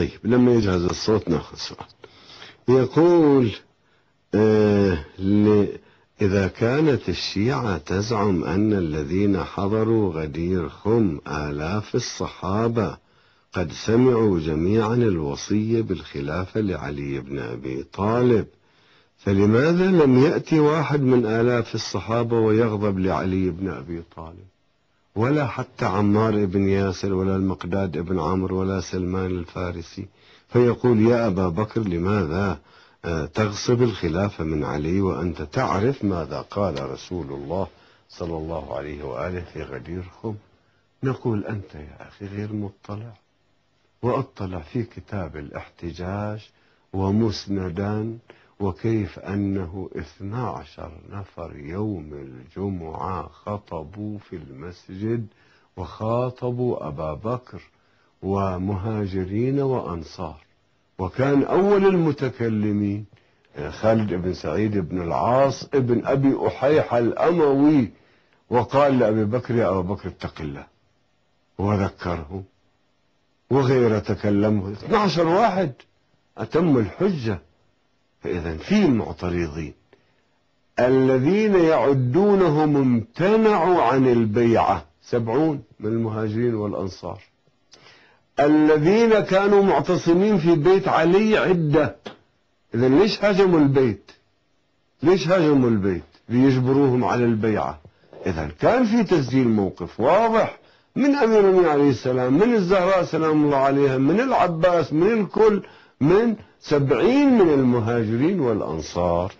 طيب لما يجهز الصوت ناخذ سؤال. يقول إذا كانت الشيعة تزعم أن الذين حضروا غدير خم آلاف الصحابة قد سمعوا جميعا الوصية بالخلافة لعلي بن أبي طالب، فلماذا لم يأتي واحد من آلاف الصحابة ويغضب لعلي بن أبي طالب، ولا حتى عمار بن ياسر ولا المقداد بن عمرو ولا سلمان الفارسي، فيقول يا أبا بكر لماذا تغصب الخلافة من علي وأنت تعرف ماذا قال رسول الله صلى الله عليه وآله في غدير خم؟ نقول أنت يا أخي غير مطلع، وأطلع في كتاب الاحتجاج ومسندا وكيف أنه 12 نفر يوم الجمعة خطبوا في المسجد وخاطبوا أبا بكر ومهاجرين وأنصار، وكان أول المتكلمين خالد بن سعيد بن العاص ابن أبي أحيح الأموي، وقال لأبي بكر يا أبا بكر اتق الله وذكره، وغيره تكلمه 12 واحد أتم الحجة. فإذا في معترضين الذين يعدونهم امتنعوا عن البيعة 70 من المهاجرين والأنصار، الذين كانوا معتصمين في بيت علي عدة. إذا ليش هاجموا البيت؟ ليش هاجموا البيت؟ ليجبروهم على البيعة. إذا كان في تسجيل موقف واضح من أمير المؤمنين عليه السلام، من الزهراء سلام الله عليها، من العباس، من الكل، من 70 من المهاجرين والأنصار.